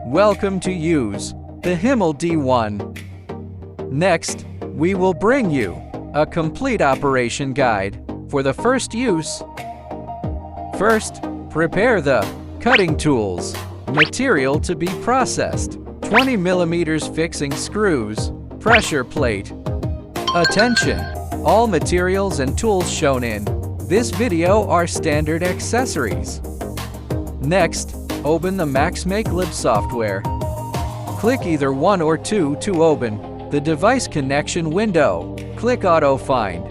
Welcome to use the HiMill D1. Next, we will bring you a complete operation guide for the first use. First, prepare the cutting tools, material to be processed, 20mm fixing screws, pressure plate. Attention! All materials and tools shown in this video are standard accessories. Next, open the MAXMAKE HiMill software. Click either 1 or 2 to open the device connection window. Click Auto Find.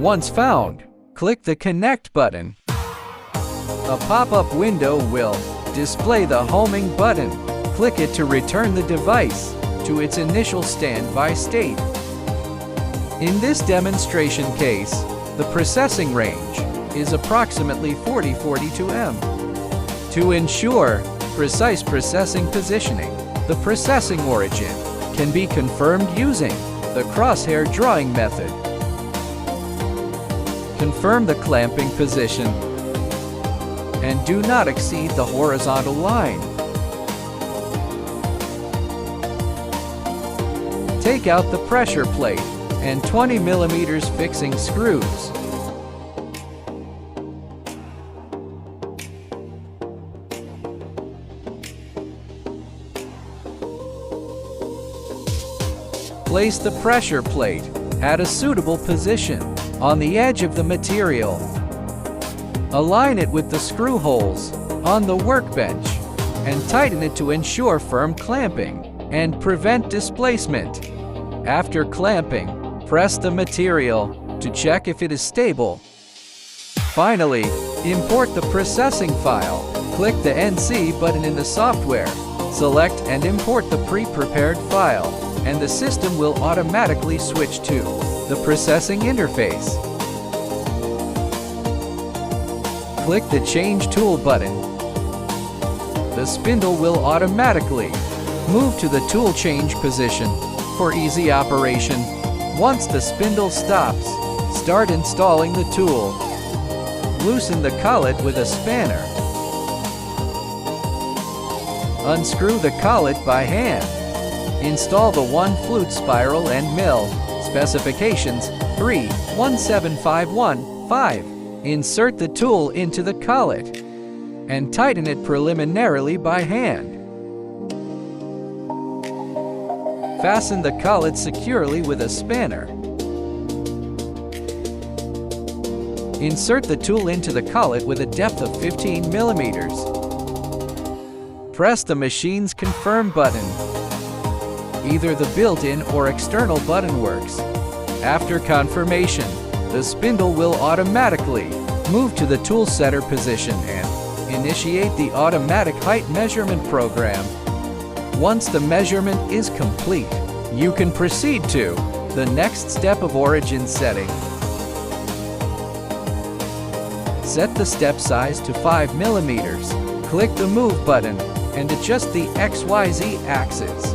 Once found, click the Connect button. A pop-up window will display the homing button. Click it to return the device to its initial standby state. In this demonstration case, the processing range is approximately 40-42 m. To ensure precise processing positioning, the processing origin can be confirmed using the crosshair drawing method. Confirm the clamping position and do not exceed the horizontal line. Take out the pressure plate and 20mm fixing screws. Place the pressure plate at a suitable position on the edge of the material. Align it with the screw holes on the workbench and tighten it to ensure firm clamping and prevent displacement. After clamping, press the material to check if it is stable. Finally, import the processing file. Click the NC button in the software. Select and import the pre-prepared file, and the system will automatically switch to the processing interface. Click the Change Tool button. The spindle will automatically move to the tool change position for easy operation. Once the spindle stops, start installing the tool. Loosen the collet with a spanner. Unscrew the collet by hand. Install the 1 flute spiral and mill. Specifications 3-17515. Insert the tool into the collet and tighten it preliminarily by hand. Fasten the collet securely with a spanner. Insert the tool into the collet with a depth of 15 mm. Press the machine's Confirm button. Either the built-in or external button works. After confirmation, the spindle will automatically move to the tool setter position and initiate the automatic height measurement program. Once the measurement is complete, you can proceed to the next step of origin setting. Set the step size to 5 mm. Click the Move button and adjust the XYZ axis.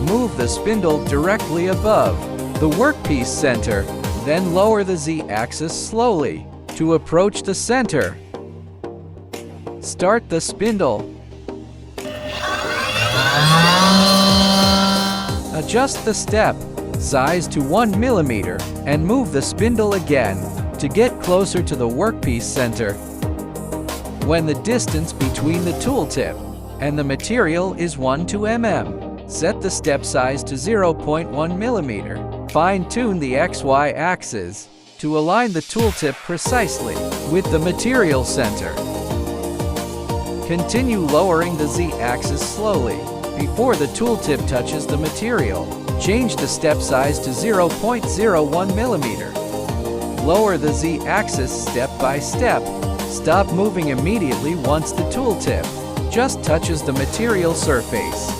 Move the spindle directly above the workpiece center, then lower the Z-axis slowly to approach the center. Start the spindle. Adjust the step size to 1 mm and move the spindle again to get closer to the workpiece center. When the distance between the tooltip and the material is 1 to mm, set the step size to 0.1 mm. Fine-tune the XY axis to align the tooltip precisely with the material center. Continue lowering the Z-axis slowly before the tooltip touches the material. Change the step size to 0.01 mm. Lower the Z-axis step by step. Stop moving immediately once the tooltip just touches the material surface.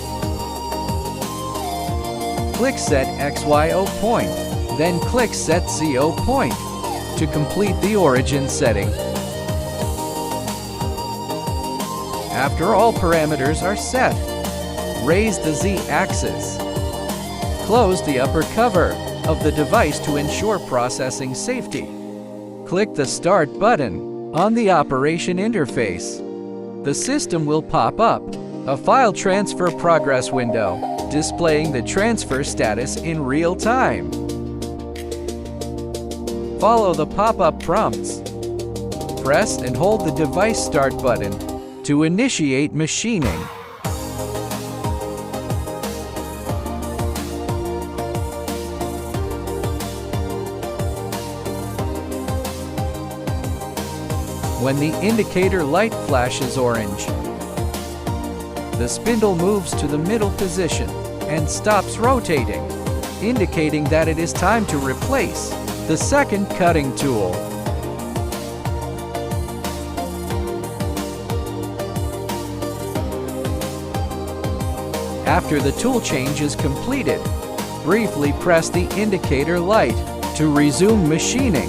Click Set XYO point, then click Set ZO point to complete the origin setting. After all parameters are set, raise the Z-axis. Close the upper cover of the device to ensure processing safety. Click the Start button on the operation interface. The system will pop up a file transfer progress window, displaying the transfer status in real time. Follow the pop-up prompts. Press and hold the device Start button to initiate machining. When the indicator light flashes orange, the spindle moves to the middle position and stops rotating, indicating that it is time to replace the second cutting tool. After the tool change is completed, briefly press the indicator light to resume machining.